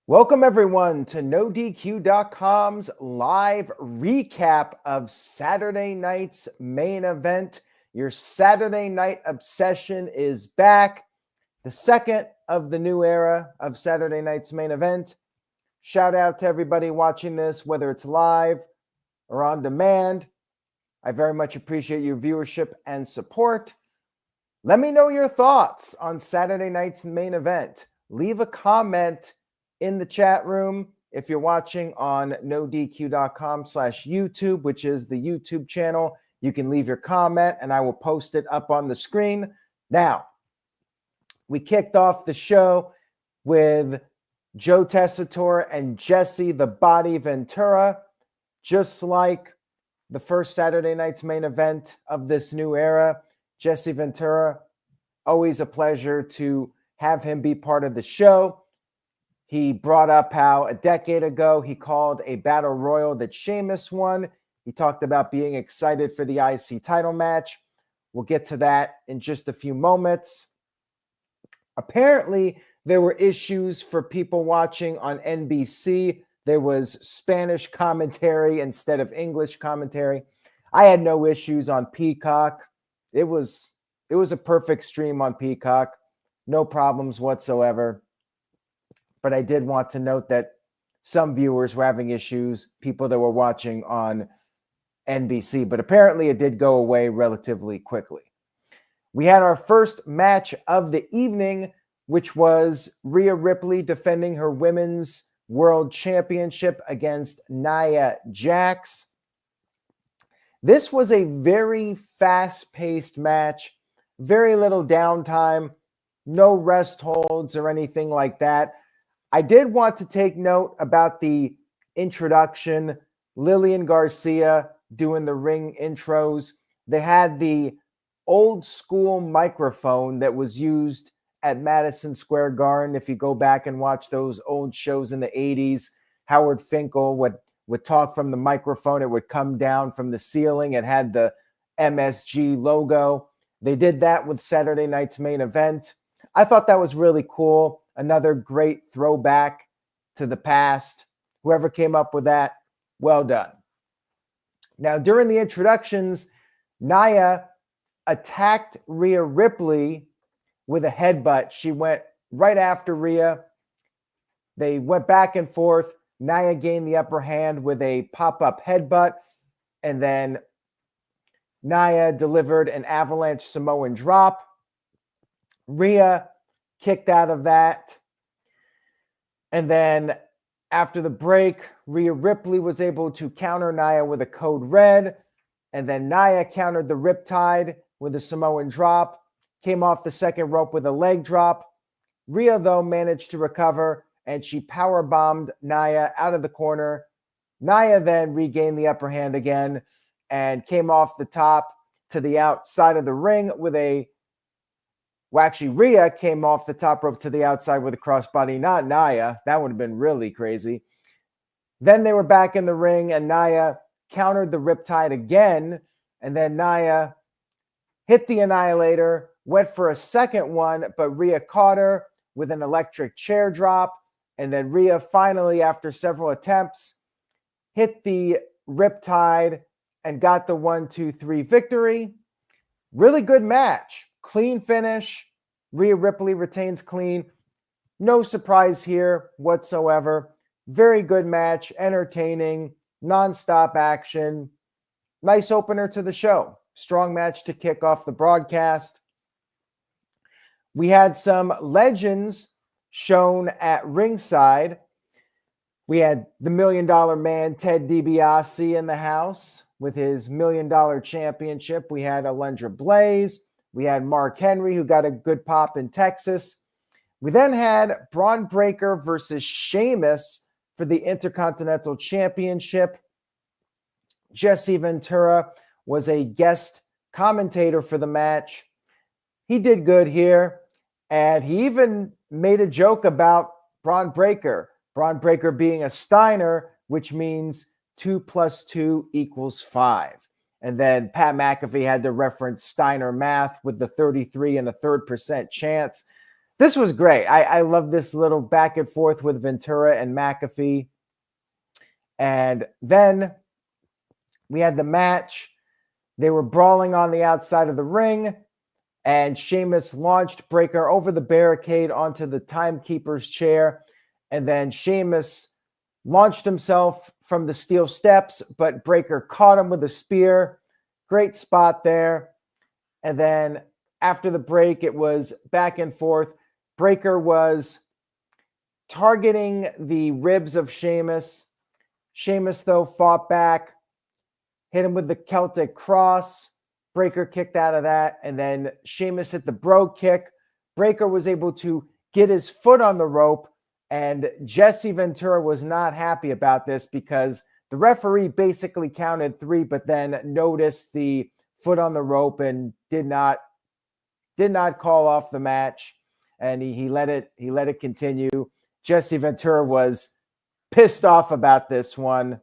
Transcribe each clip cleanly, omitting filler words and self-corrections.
Welcome, everyone, to NoDQ.com's live recap of Saturday night's main event. Your Saturday night obsession is back. The second of the new era of Saturday night's main event. Shout out to everybody watching this, whether it's live or on demand. I very much appreciate your viewership and support. Let me know your thoughts on Saturday night's main event. Leave a comment in the chat room. If you're watching on nodq.com/YouTube, which is the YouTube channel, you can leave your comment and I will post it up on the screen. Now, we kicked off the show with Joe Tessitore and Jesse the Body Ventura, just like the first Saturday night's main event of this new era. Jesse Ventura, always a pleasure to have him be part of the show. He brought up how a decade ago he called a battle royal that Sheamus won. He talked about being excited for the IC title match. We'll get to that in just a few moments. Apparently, there were issues for people watching on NBC. There was Spanish commentary instead of English commentary. I had no issues on Peacock. It was a perfect stream on Peacock. No problems whatsoever. But I did want to note that some viewers were having issues, people that were watching on NBC, but apparently it did go away relatively quickly. We had our first match of the evening, which was Rhea Ripley defending her Women's World Championship against Nia Jax. This was a very fast-paced match, very little downtime, no rest holds or anything like that. I did want to take note about the introduction, Lillian Garcia doing the ring intros. They had the old school microphone that was used at Madison Square Garden. If you go back and watch those old shows in the 80s, Howard Finkel would talk from the microphone. It would come down from the ceiling. It had the MSG logo. They did that with Saturday night's main event. I thought that was really cool. Another great throwback to the past. Whoever came up with that, well done. Now, during the introductions, Nia attacked Rhea Ripley with a headbutt. She went right after Rhea. They went back and forth. Nia gained the upper hand with a pop-up headbutt, and then Nia delivered an avalanche Samoan drop. Rhea kicked out of that. And then after the break, Rhea Ripley was able to counter Nia with a code red. And then Nia countered the Riptide with a Samoan drop. Came off the second rope with a leg drop. Rhea, though, managed to recover, and she powerbombed Nia out of the corner. Nia then regained the upper hand again and came off the top to the outside of the ring with a Rhea came off the top rope to the outside with a crossbody, not Nia. That would have been really crazy. Then they were back in the ring, and Nia countered the Riptide again, and then Nia hit the Annihilator, went for a second one, but Rhea caught her with an electric chair drop, and then Rhea finally, after several attempts, hit the Riptide and got the 1-2-3 victory. Really good match. Clean finish. Rhea Ripley retains clean. No surprise here whatsoever. Very good match. Entertaining. Non-stop action. Nice opener to the show. Strong match to kick off the broadcast. We had some legends shown at ringside. We had the $1 Million Man, Ted DiBiase, in the house with his $1 Million Championship. We had Alundra Blaze. We had Mark Henry, who got a good pop in Texas. We then had Bron Breakker versus Sheamus for the Intercontinental Championship. Jesse Ventura was a guest commentator for the match. He did good here, and he even made a joke about Bron Breakker. Bron Breakker being a Steiner, which means 2 + 2 = 5. And then Pat McAfee had to reference Steiner math with the 33 1/3% chance. This was great. I love this little back and forth with Ventura and McAfee. And then we had the match. They were brawling on the outside of the ring, and Sheamus launched Breakker over the barricade onto the timekeeper's chair. And then Sheamus launched himself from the steel steps, but Breakker caught him with a spear. Great spot there. And then after the break, it was back and forth. Breakker was targeting the ribs of Sheamus. Sheamus, though, fought back, hit him with the Celtic cross. Breakker kicked out of that, and then Sheamus hit the bro kick. Breakker was able to get his foot on the rope, and Jesse Ventura was not happy about this because the referee basically counted 3, but then noticed the foot on the rope and did not call off the match, and he let it continue. Jesse Ventura was pissed off about this one,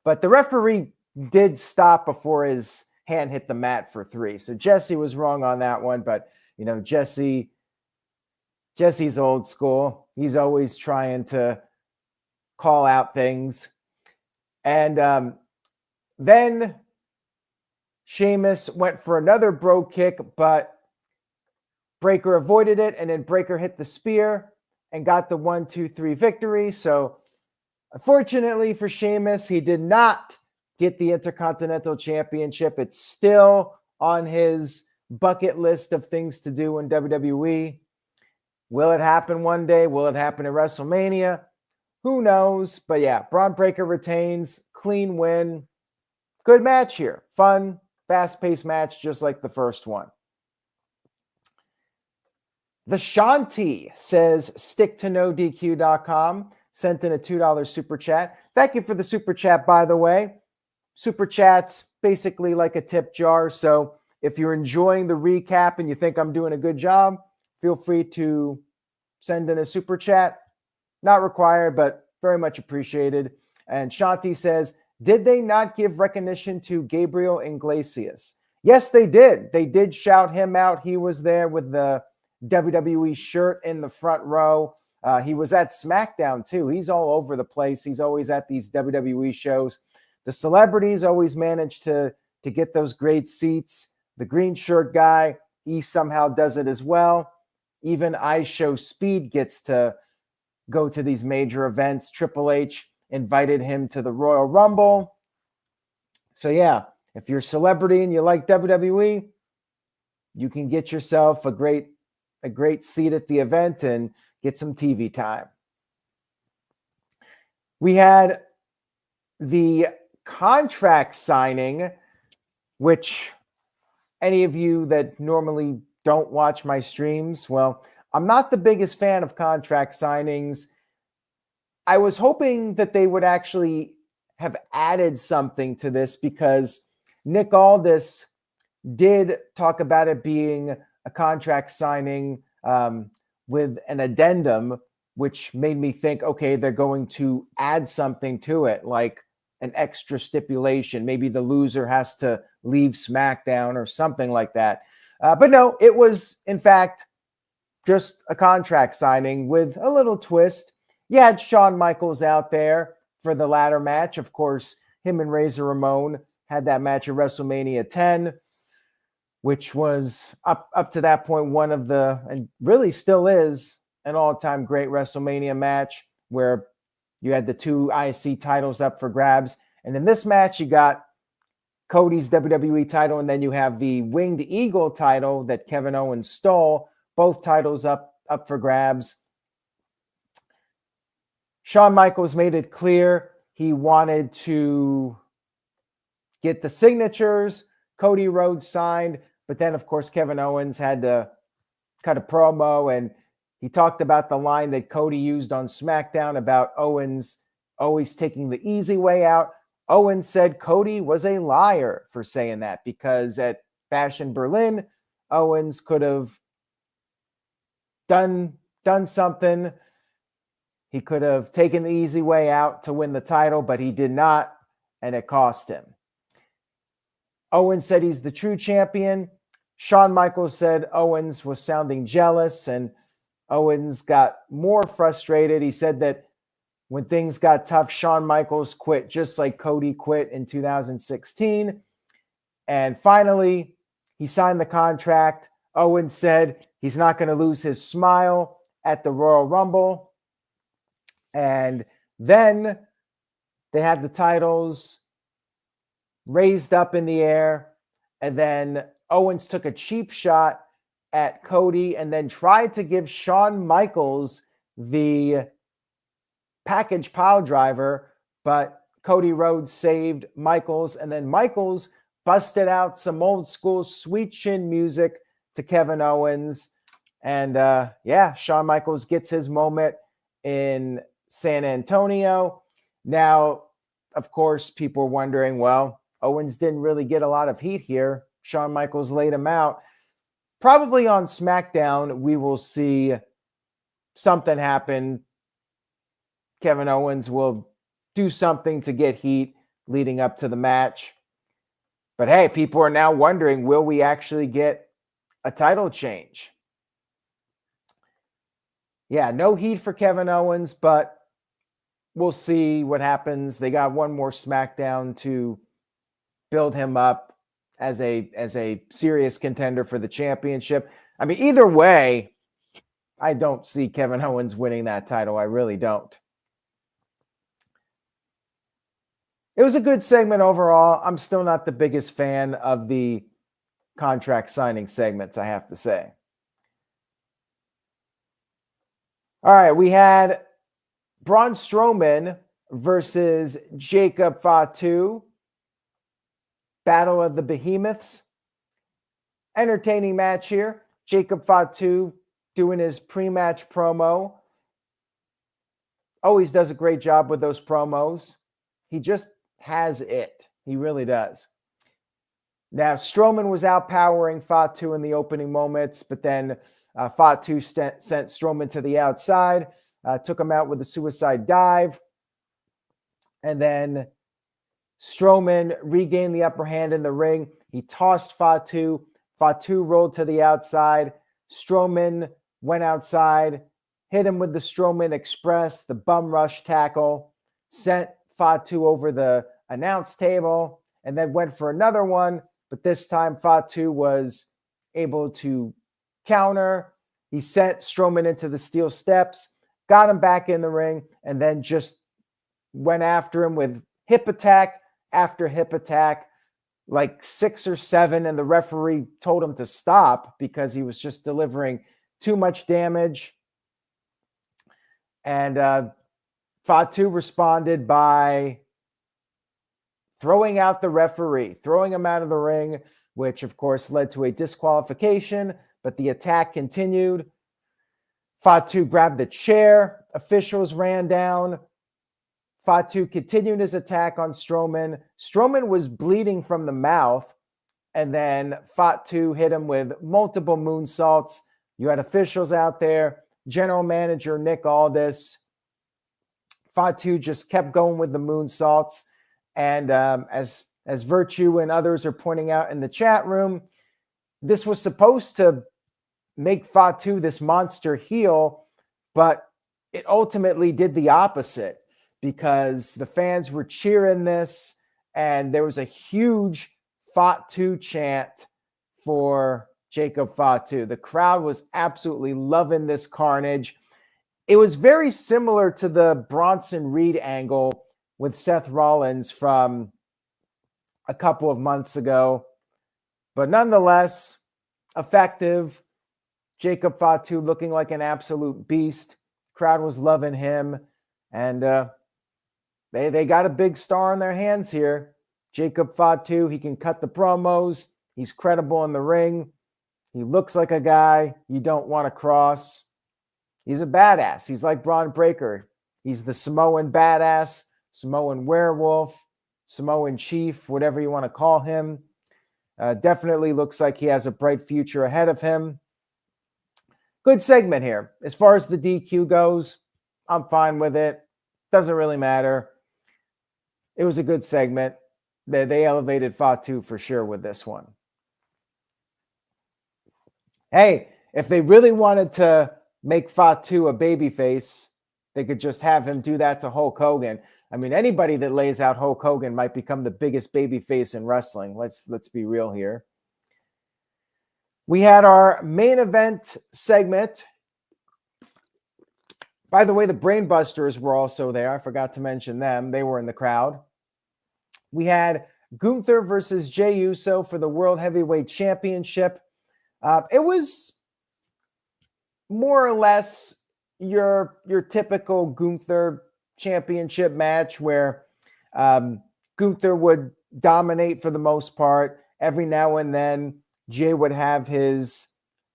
but the referee did stop before his hand hit the mat for 3. So Jesse was wrong on that one, but Jesse's old school. He's always trying to call out things. And then Sheamus went for another bro kick, but Breakker avoided it, and then Breakker hit the spear and got the 1-2-3 victory. So unfortunately for Sheamus, he did not get the Intercontinental Championship. It's still on his bucket list of things to do in WWE. Will it happen one day? Will it happen at WrestleMania? Who knows? But yeah, Bron Breakker retains. Clean win. Good match here. Fun, fast-paced match just like the first one. The Shanti says sticktonodq.com sent in a $2 super chat. Thank you for the super chat, by the way. Super chat's basically like a tip jar. So if you're enjoying the recap and you think I'm doing a good job, feel free to send in a super chat. Not required, but very much appreciated. And Shanti says, did they not give recognition to Gabriel Iglesias? Yes, they did. They did shout him out. He was there with the WWE shirt in the front row. He was at SmackDown too. He's all over the place. He's always at these WWE shows. The celebrities always manage to get those great seats. The green shirt guy, he somehow does it as well. Even iShow Speed gets to go to these major events. Triple H invited him to the Royal Rumble. So yeah, if you're a celebrity and you like WWE, you can get yourself a great seat at the event and get some TV time. We had the contract signing, which any of you that normally don't watch my streams, well, I'm not the biggest fan of contract signings. I was hoping that they would actually have added something to this because Nick Aldis did talk about it being a contract signing with an addendum, which made me think, okay, they're going to add something to it, like an extra stipulation. Maybe the loser has to leave SmackDown or something like that. But no, it was, in fact, just a contract signing with a little twist. You had Shawn Michaels out there for the ladder match. Of course, him and Razor Ramon had that match at WrestleMania 10, which was up to that point one of the, and really still is, an all-time great WrestleMania match where you had the 2 IC titles up for grabs. And in this match, you got Cody's WWE title, and then you have the Winged Eagle title that Kevin Owens stole. Both titles up for grabs. Shawn Michaels made it clear he wanted to get the signatures. Cody Rhodes signed, but then, of course, Kevin Owens had to cut a promo, and he talked about the line that Cody used on SmackDown about Owens always taking the easy way out. Owens said Cody was a liar for saying that because at Bash in Berlin, Owens could have done something. He could have taken the easy way out to win the title, but he did not, and it cost him. Owens said he's the true champion. Shawn Michaels said Owens was sounding jealous, and Owens got more frustrated. He said that when things got tough, Shawn Michaels quit just like Cody quit in 2016. And finally, he signed the contract. Owens said he's not going to lose his smile at the Royal Rumble. And then they had the titles raised up in the air. And then Owens took a cheap shot at Cody and then tried to give Shawn Michaels the package pile driver, but Cody Rhodes saved Michaels, and then Michaels busted out some old school sweet chin music to Kevin Owens. And Shawn Michaels gets his moment in San Antonio. Now, of course, people are wondering, well, Owens didn't really get a lot of heat here. Shawn Michaels laid him out. Probably on SmackDown, we will see something happen. Kevin Owens will do something to get heat leading up to the match. But hey, people are now wondering, will we actually get a title change? Yeah, no heat for Kevin Owens, but we'll see what happens. They got one more SmackDown to build him up as a serious contender for the championship. I mean, either way, I don't see Kevin Owens winning that title. I really don't. It was a good segment overall. I'm still not the biggest fan of the contract signing segments, I have to say. All right, we had Braun Strowman versus Jacob Fatu. Battle of the Behemoths. Entertaining match here. Jacob Fatu doing his pre-match promo. Always does a great job with those promos. He just has it. He really does. Now, Strowman was outpowering Fatu in the opening moments, but then Fatu sent Strowman to the outside, took him out with a suicide dive, and then Strowman regained the upper hand in the ring. He tossed Fatu. Fatu rolled to the outside. Strowman went outside, hit him with the Strowman Express, the bum rush tackle, sent Fatu over the announce table, and then went for another one. But this time, Fatu was able to counter. He sent Strowman into the steel steps, got him back in the ring, and then just went after him with hip attack after hip attack, like 6 or 7, and the referee told him to stop because he was just delivering too much damage. And Fatu responded by throwing out the referee, throwing him out of the ring, which of course led to a disqualification, but the attack continued. Fatu grabbed the chair. Officials ran down. Fatu continued his attack on Strowman. Strowman was bleeding from the mouth, and then Fatu hit him with multiple moonsaults. You had officials out there, general manager Nick Aldis. Fatu just kept going with the moonsaults. And as Virtue and others are pointing out in the chat room, this was supposed to make Fatu this monster heel, but it ultimately did the opposite because the fans were cheering this, and there was a huge Fatu chant for Jacob Fatu. The crowd was absolutely loving this carnage. It was very similar to the Bronson Reed angle with Seth Rollins from a couple of months ago, but nonetheless, effective. Jacob Fatu looking like an absolute beast. Crowd was loving him, and they got a big star in their hands here. Jacob Fatu, he can cut the promos. He's credible in the ring. He looks like a guy you don't want to cross. He's a badass. He's like Bron Breakker. He's the Samoan badass, Samoan werewolf, Samoan chief, whatever you want to call him. Definitely looks like he has a bright future ahead of him. Good segment here. As far as the DQ goes, I'm fine with it. Doesn't really matter. It was a good segment. They elevated Fatu for sure with this one. Hey, if they really wanted to make Fatu a babyface, they could just have him do that to Hulk Hogan. I mean, anybody that lays out Hulk Hogan might become the biggest babyface in wrestling. Let's be real here. We had our main event segment. By the way, the Brainbusters were also there. I forgot to mention them. They were in the crowd. We had Gunther versus Jey Uso for the World Heavyweight Championship. It was more or less your typical Gunther championship match where Gunther would dominate for the most part. Every now and then, Jey would have his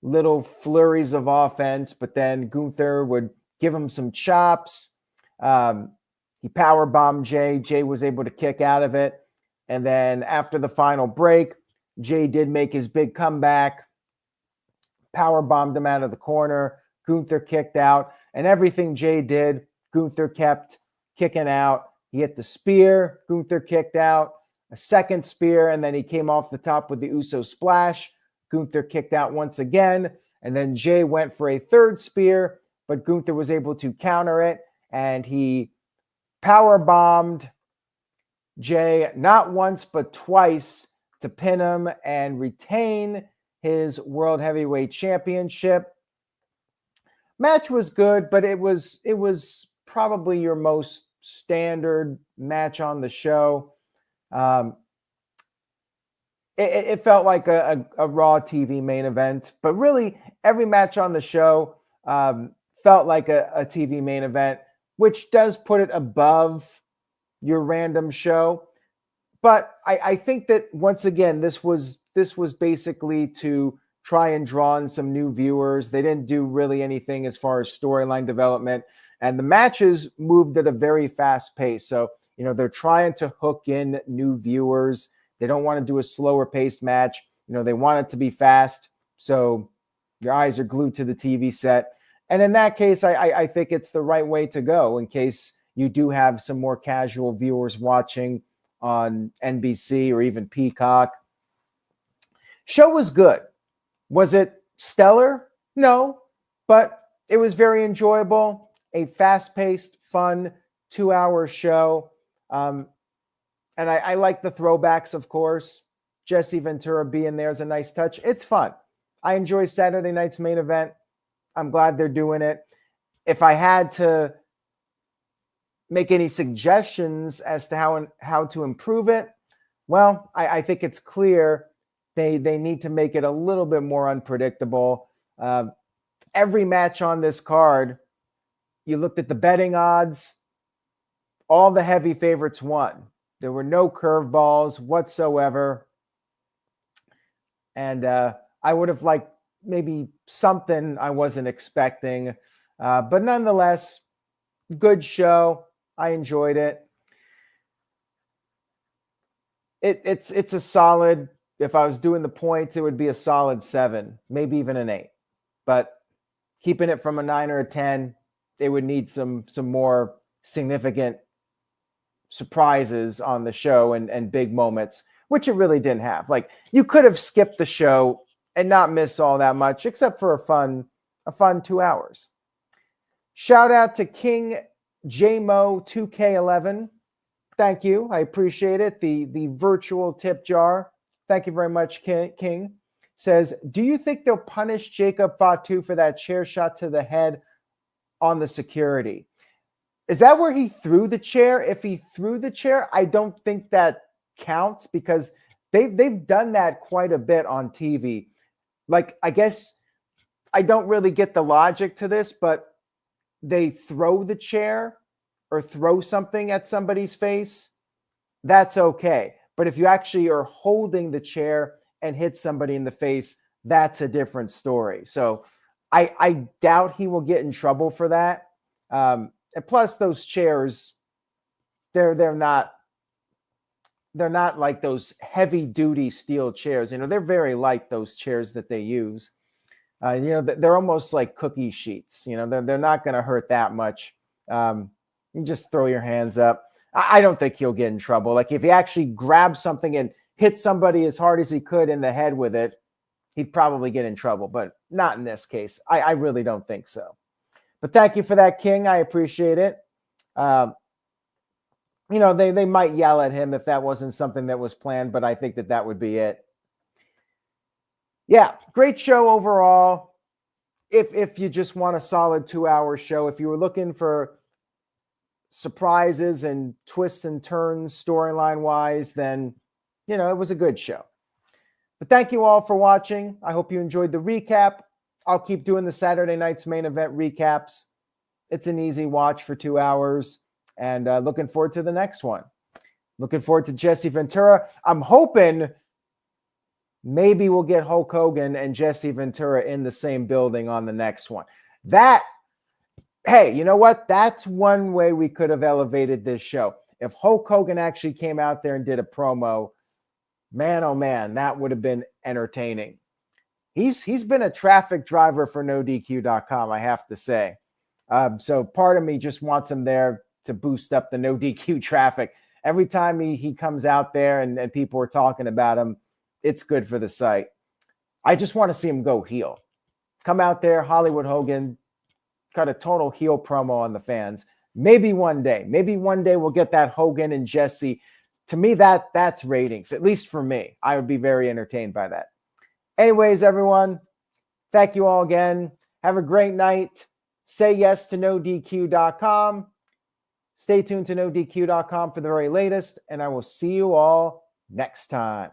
little flurries of offense, but then Gunther would give him some chops. He powerbombed Jey. Jey was able to kick out of it. And then after the final break, Jey did make his big comeback, powerbombed him out of the corner. Gunther kicked out. And everything Jey did, Gunther kept kicking out. He hit the spear. Gunther kicked out. A second spear, and then he came off the top with the Uso splash. Gunther kicked out once again. And then Jey went for a third spear, but Gunther was able to counter it, and he powerbombed Jey not once but twice to pin him and retain his World Heavyweight Championship. Match was good, but it was probably your most standard match on the show. It felt like a Raw TV main event, but really every match on the show felt like a TV main event, which does put it above your random show. But I think that once again, this was basically to try and draw in some new viewers. They didn't do really anything as far as storyline development, and the matches moved at a very fast pace. So, they're trying to hook in new viewers. They don't want to do a slower paced match. They want it to be fast. So your eyes are glued to the TV set. And in that case, I think it's the right way to go in case you do have some more casual viewers watching on NBC or even Peacock. Show was good. Was it stellar? No, but it was very enjoyable. A fast-paced, fun 2-hour show. And I like the throwbacks, of course. Jesse Ventura being there is a nice touch. It's fun. I enjoy Saturday night's main event. I'm glad they're doing it. If I had to make any suggestions as to how to improve it, well, I think it's clear they need to make it a little bit more unpredictable. Every match on this card, you looked at the betting odds, all the heavy favorites won. There were no curveballs whatsoever. And I would have liked maybe something I wasn't expecting. But nonetheless, good show. I enjoyed it. It's a solid, if I was doing the points, it would be a solid 7, maybe even an 8. But keeping it from a 9 or a 10, it would need some more significant surprises on the show and big moments, which it really didn't have. Like, you could have skipped the show and not miss all that much, except for a fun 2 hours. Shout out to King JMO 2K11. Thank you. I appreciate it. The virtual tip jar. Thank you very much, King. Says, do you think they'll punish Jacob Fatu for that chair shot to the head on the security? Is that where he threw the chair? If he threw the chair, I don't think that counts because they've done that quite a bit on TV. Like, I guess I don't really get the logic to this, but they throw the chair or throw something at somebody's face, that's okay. But if you actually are holding the chair and hit somebody in the face, that's a different story. So I doubt he will get in trouble for that. And plus, those chairs, they're not like those heavy duty steel chairs. They're very light, those chairs that they use. They're almost like cookie sheets. They're not going to hurt that much. You just throw your hands up. I don't think he'll get in trouble. Like, if he actually grabbed something and hit somebody as hard as he could in the head with it, he'd probably get in trouble, but not in this case. I really don't think so. But thank you for that, King. I appreciate it. They might yell at him if that wasn't something that was planned, but I think that would be it. Yeah, great show overall. If you just want a solid 2-hour show, if you were looking for surprises and twists and turns storyline wise, then, it was a good show. But thank you all for watching. I hope you enjoyed the recap. I'll keep doing the Saturday night's main event recaps. It's an easy watch for 2 hours, and looking forward to the next one. Looking forward to Jesse Ventura. I'm hoping maybe we'll get Hulk Hogan and Jesse Ventura in the same building on the next one. Hey, you know what? That's one way we could have elevated this show. If Hulk Hogan actually came out there and did a promo, man, oh man, that would have been entertaining. He's been a traffic driver for NoDQ.com, I have to say. So part of me just wants him there to boost up the NoDQ traffic. Every time he comes out there and people are talking about him, it's good for the site. I just want to see him go heel. Come out there, Hollywood Hogan, cut a total heel promo on the fans. Maybe one day we'll get that Hogan and Jesse. To me, that's ratings, at least for me. I would be very entertained by that. Anyways, everyone, thank you all again. Have a great night. Say yes to NoDQ.com. Stay tuned to NoDQ.com for the very latest, and I will see you all next time.